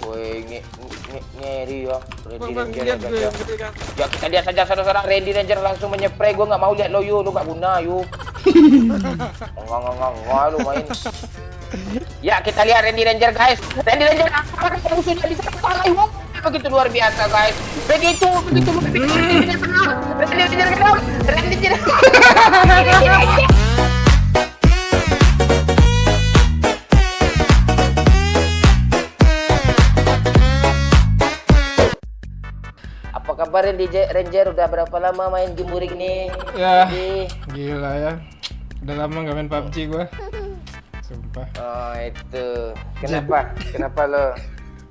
Woi, ngeri ya. Randy Bang, Ranger lihat ya, gue guys, yang gede kan. ya. Kita lihat saja saudara-saudara, Randy Ranger langsung menyepray. Gue nggak mau lihat lo, lu nggak guna, yuk. Nggak lu main. Ya, kita lihat Randy Ranger, guys. Randy Ranger apa musuhnya bisa kalah, yuk. Begitu luar biasa, guys. Begitu luar biasa. Randy Ranger kenapa? Randy Ranger. Apa kabar Randy Ranger? Udah berapa lama main game burik nih? Ya, Randy? gila ya. Udah lama gak main PUBG gua. Sumpah. Oh itu.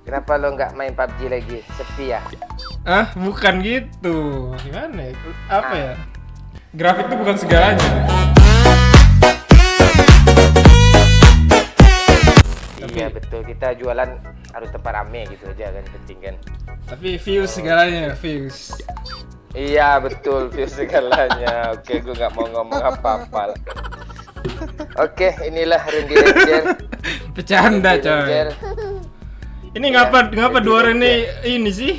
Kenapa lo nggak main PUBG lagi? Sepi ya? Ah, bukan gitu. Gimana ya? Apa ya? Grafik itu bukan segalanya. Iya betul, kita jualan harus tempat rame gitu aja kan, penting kan. Tapi views segalanya, views. Iya betul, views segalanya. Oke, gue nggak mau ngomong apa-apa. Oke, inilah Randy Ranger. Bercanda, Randy coy. Ranger. Ini ngapa dua orang ini sih?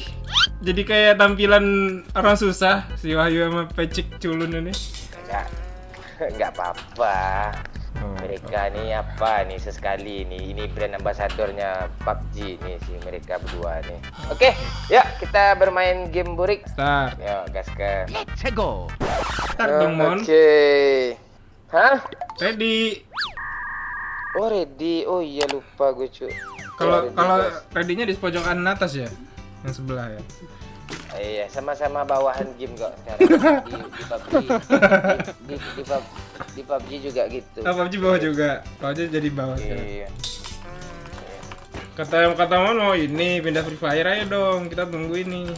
Jadi kayak tampilan orang susah si Wahyu sama Pecik culun ini. Nggak apa-apa. Mereka nih apa nih sesekali nih, ini brand ambasadornya PUBG nih si mereka berdua nih. Oke, yuk kita bermain game burik. Start. Yuk gaskan. Let's go. Start dong, Mon. Oke. Hah? Ready. Oh ready. Oh iya lupa gue cuy. Kalau ready-nya di pojokan atas ya, yang sebelah ya. Iya, sama-sama bawahan game kok sekarang di PUBG. Di PUBG juga gitu. Oh, PUBG bawah juga. PUBG jadi bawah sekarang. Iya. Kata Mono ini pindah Free Fire aja dong. Kita tunggu ini.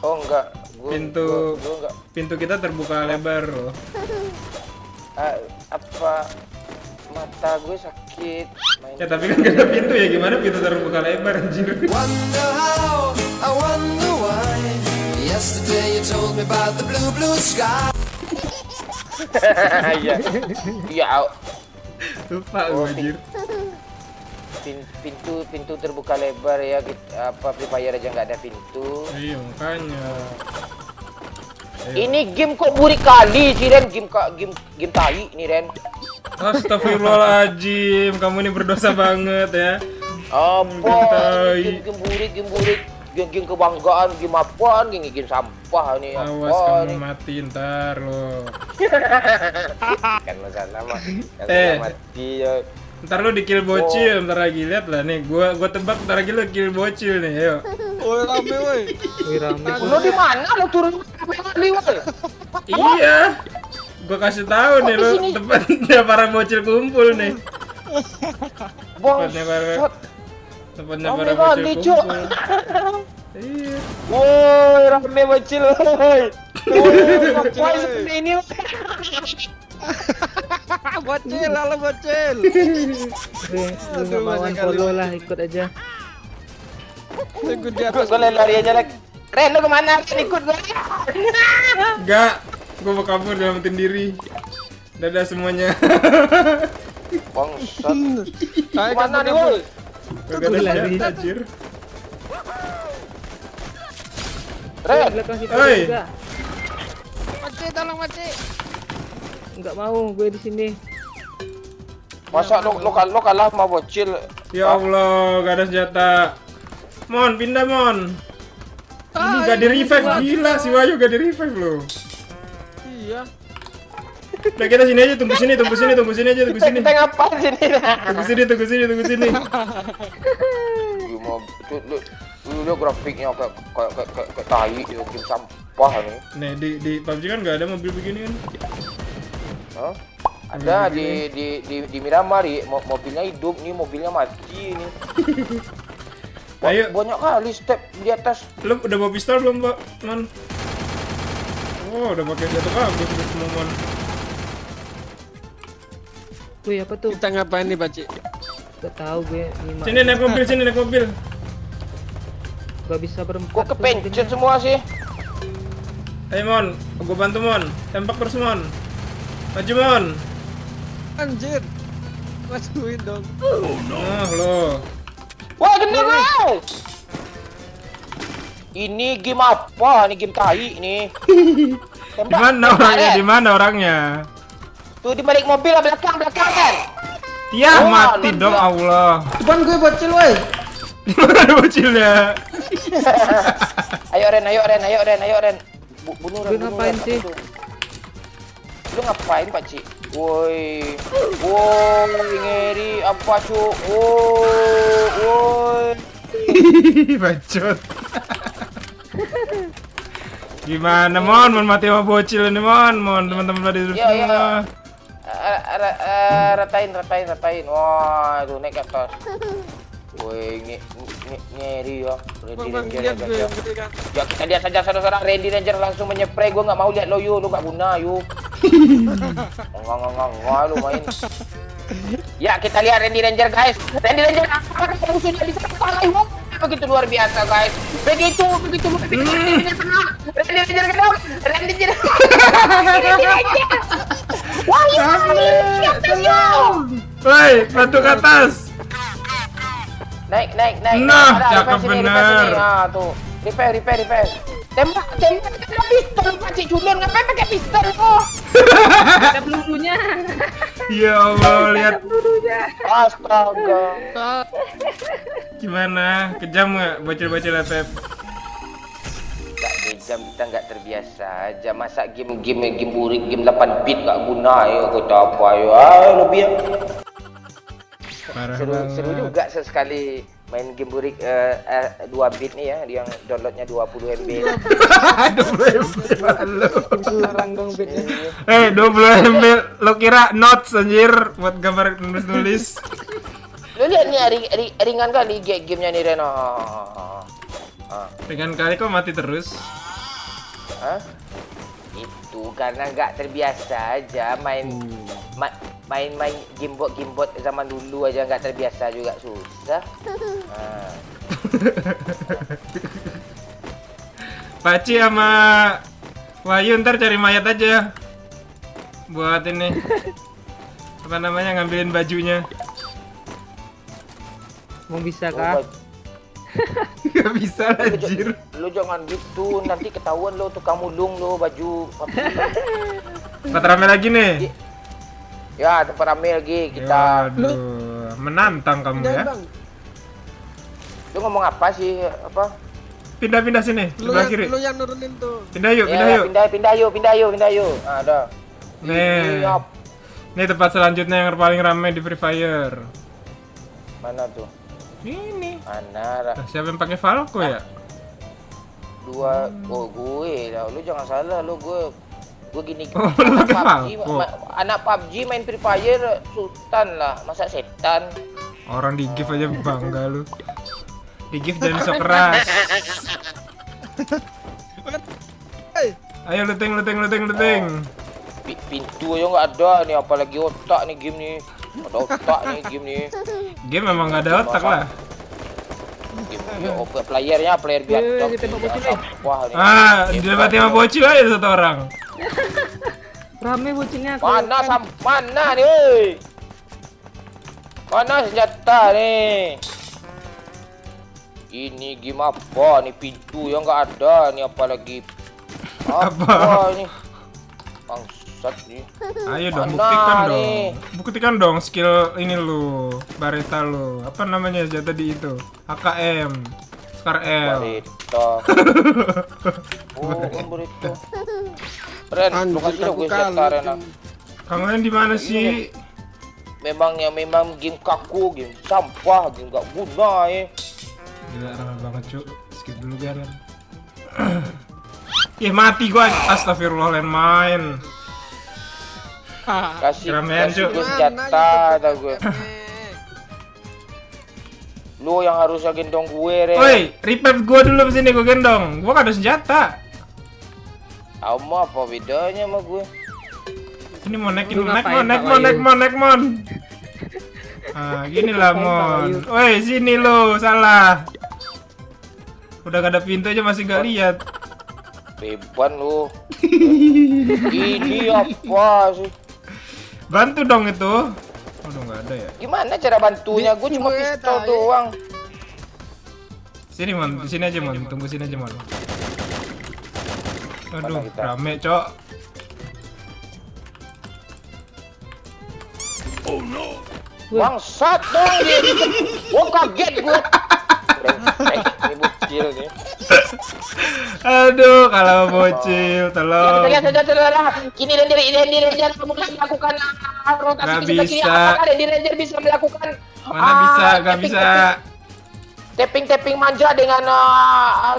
Oh enggak. Gua enggak. Pintu kita terbuka lebar loh. Apa mata gue sakit. Ya tapi kan gak ada pintu ya, gimana pintu terbuka lebar anjir. Wonder how, I wonder why. Yesterday you told me about the blue sky. Iya. Iya. Lupa gue anjir. Pintu terbuka lebar ya, apa Free Fire aja nggak ada pintu. Iya makanya. Ayo. Ini game kok burik kali sih Ren, game tai ini Ren. Astagfirullahaladzim, kamu ini berdosa banget ya. Apa? Tai. Game burik, game kebanggaan, game apaan? Game sampah nih. Awas Apa kamu nih? mati ntar lo. Kan masalah mah. Mati ya. Ntar lo di kill bocil, ntar lagi lihat lah nih. Gua tebak ntar lagi lo kill bocil nih, ayo. Woi rame woi. Lo di mana lo turun kali woi? Iya. Gua kasih tahu nih lo tempatnya para bocil kumpul nih. Tempatnya para bocil kumpul. Iya. Woi, rame bocil woi. Woi, seperti ini. Bocil, halo bocil. Lu nggak mau follow lah, ikut aja. Ikut di atas. Gue lari aja lagi. Ren, lu kemana? Ikut gue. Enggak, gua mau kabur nyelamatin diri. Dadah semuanya. Bangsat. Kemana Kemana nih woi? Gak ada lari. senjata, anjir. Ren, Belakang situ Oi. juga. Bocil, tolong bocil. Nggak mau, gue di sini. masa lo kalah sama bocil? Ya Allah, gak ada senjata. Mon, pindah Mon. Ini gak di revive, gila si Wahyu gak di revive loh. Iya. Nah kita sini aja, tunggu sini aja, tunggu sini. Kita ngapain sini? Tunggu sini. Lu grafiknya kayak tai, game sampah nih. Nih di PUBG kan gak ada mobil begini kan? Hah? Ada di Miramar, mobilnya hidup nih, mobilnya mati nih. Ayo. Banyak kali step di atas. Lu udah bawa pistol belum, Pak? Mon. Oh, udah pakai senjata bagus udah semua Mon. Wih, apa tuh? Kita ngapain nih bocil? Gak tahu gue. Sini naik mobil. Gak bisa berempat. Kok kepencet semua sih? Ayo Mon, gua bantu Mon. Tembak terus Mon. Maju Mon. Anjir. Masukin dong. Nah lo. Wah, kena guys. Ini game apa? Ini game tai nih. Di mana orangnya? Di mana orangnya? Tuh di balik mobil lah, belakang kan. Ya Oh, mati nonton. dong Allah. Depan gue bocil woi. Di mana bocilnya? Ayo Ren. Bunuh Ren. Lu ngapain Ren. sih? Apa tuh? Lu ngapain Pak Cik? Woi, ngeri apa cu? Woi. Bacot. Gimana mon mati sama bocil ini mon teman-teman pada duduk Ya, ya. semua. Ratain. Wah, itu naik ke atas. Woi, ngeri ya. Randy Bang, Ranger lihat ya, gue guys, yang gede kan. ya. Kita lihat saja saudara-saudara, Randy Ranger langsung menyepray. Gua nggak mau lihat lo lu nggak guna lu main. Ya, kita lihat Randy Ranger guys. Randy Ranger apakah musuhnya bisa kalah begitu luar biasa guys. Begitu Randy Ranger kenal. Randy Ranger. Wah, ya. Woi, batu ke atas. Naik. Nah, Ada, cakep repair sini, bener. repair sini. Ah, tuh. Repair. Tembak dengan pistol Pak Cik culun. Ngapain pakai pistol kok? Ada pelurunya. Ya Allah, lihat Astaga. gimana? Kejam nggak bocil-bocil Pep? Gak kejam, kita nggak terbiasa aja. Masa game burik, game 8 bit nggak guna ya. Kita apa ya? Ayo lebih ya. Parah Seru banget. juga sesekali main game burik 2 bit nih ya, yang downloadnya 20 MB. 20 MB lu. Larang dong bednya. 20 MB lo kira notes anjir buat gambar nulis-nulis. Lu lihat nih ringan kali gamenya nih Reno. Dengan kali kok mati terus. Hah? Itu karena nggak terbiasa aja main gamebot zaman dulu aja nggak terbiasa juga susah. Paci sama Wahyu ntar cari mayat aja buat ini apa namanya ngambilin bajunya. Mau bisa kah? Gak bisa lah, anjir. Lu jangan gitu, nanti ketahuan lo tukang mulung lo baju PUBG. Tempat rame lagi nih. Ya, tempat rame lagi kita. Aduh, menantang kamu ya. Bang. Lu ngomong apa sih? Apa? Pindah sini, sebelah kiri. Lu yang nurunin tuh. Pindah yuk. Pindah yuk. Ah, ada. Nih. Ini tempat selanjutnya yang paling ramai di Free Fire. Mana tuh? Ini. Mana? Siapa yang pakai Falco ya? Dua. Oh, gue lah. Lu jangan salah lu, gue gini. Oh, lu pakai Falco. Anak PUBG main Free Fire sultan lah, masa setan. Orang di gift aja bangga lu. Di gift jangan sok keras. Hei, Ayo luteng. Pintu aja nggak ada nih, apalagi otak nih game nih. Ada otak nih game nih. Game memang gak ada otak lah. Game player biasa. ditembak bocil, Wah, nih. Dilewati sama bocil aja satu orang. Rame bocilnya. Mana nih? Mana senjata nih? Ini game apa nih, pintu yang nggak ada nih, apalagi apa nih? Bangsat nih. Ayo dong, Mana nih? buktikan dong skill ini lu, Bareta lu. Apa namanya senjata di itu? AKM, Scar L. Bareta. Oh, Bareta. Ren, lu kasih dong gue senjata Ren. Kangen di mana sih? Memang game kaku, game sampah, game gak guna ya. Gila ramai banget cu. Skip dulu Garen. Mati gua. Astagfirullah main. Kasih Keramaian, Cuk. gue senjata tau gue. Lu yang harusnya gendong gue, Ren. Woi, revive gua dulu sini gua gendong. Gua gak ada senjata. Kamu apa bedanya sama gue? Ini mau Lu ngapain, naik Pak mon. Ah, gini lah mon. Woi, sini lo, salah. Udah gak ada pintu aja masih gak lihat. Beban lu. Ini apa sih? Bantu dong itu. Aduh nggak ada ya. Gimana cara bantunya? Gue cuma Gue pistol tahu. doang. Sini Mon, di sini aja Mon, tunggu sini aja Mon. Aduh, Mana kita? rame cok. Bangsat dong dia. Wah kaget gue. Ini bocil nih. Aduh, kalau bocil, Kita tolong. lihat saja saudara. Kini Ranger kamu melakukan rotasi Nggak ke sebelah kiri. bisa. Apakah Ranger bisa melakukan Mana bisa, nggak bisa. tapping manja dengan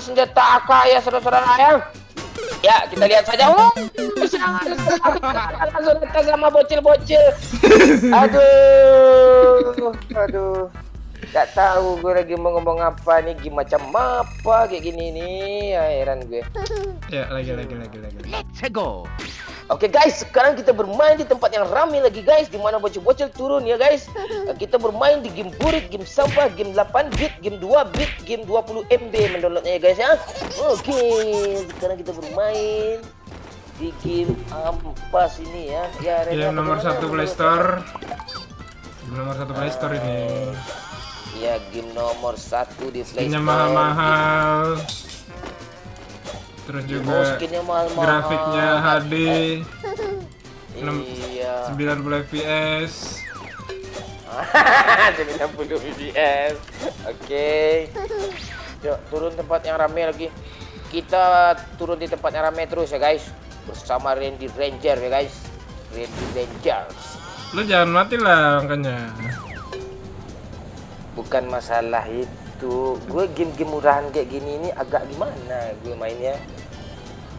senjata AK ya saudara-saudara ya. Ya kita lihat saja. Oh, bisa langsung datang sama bocil-bocil. Aduh. Gak tahu gue lagi mau ngomong apa nih, game macam apa kayak gini nih, heran gue. Ya, lagi. Oke guys, sekarang kita bermain di tempat yang ramai lagi guys, di mana bocil-bocil turun ya guys. Kita bermain di game burik, game sampah, game 8 bit, game 2 bit, game 20 MB mendownloadnya ya guys ya. Oke, sekarang kita bermain di game ampas ini ya. Ya, Game nomor 1 Play Store. Game nomor 1 Play Store ini. Ya, game nomor 1 di Play Skinnya Store. mahal-mahal. Terus Oh, juga skinnya mahal-mahal. grafiknya HD Iya. 90 fps. 90 fps. Oke. Yuk, turun tempat yang ramai lagi. Kita turun di tempat yang ramai terus ya guys. Bersama Randy Ranger ya guys. Randy Rangers. Lu jangan mati lah makanya. Bukan masalah itu. Gue game-game murahan kayak gini ini agak gimana gue mainnya.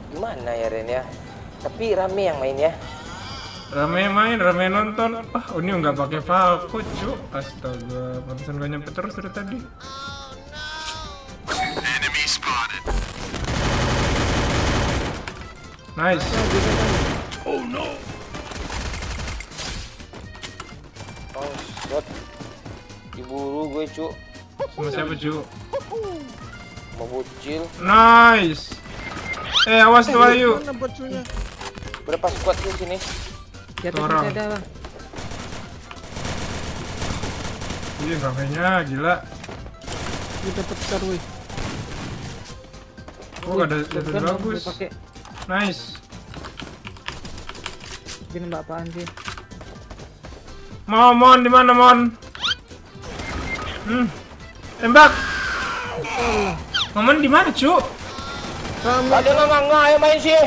Gimana ya Ren ya. Tapi rame yang main ya. Rame main, rame nonton. Ini nggak pakai Falco, cu. Astaga, pantesan gak nyampe terus dari tadi. Nice. Oh shot. Diburu gue cu. Sama siapa, cu? Mau bocil. Nice. Awas tuh Ayu. Mana bocilnya? Berapa squad di sini? Di atas Orang. masih ada bang. Ih, ramenya gila. Gue dapet scar woi. Oh, ada bagus. Pakai Nice. ini mbak apaan sih? Mon, di mana Mon? Tembak. Mon di mana, cu? Ada nggak yang main sih?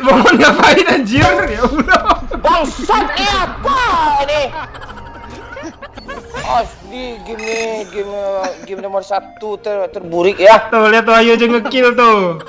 Mon ngapain anjir? Ya Allah. Bangsat ini apa ini? Asli game nomor 1 terburik ya. Tuh, lihat tuh Ayu aja ngekill tuh.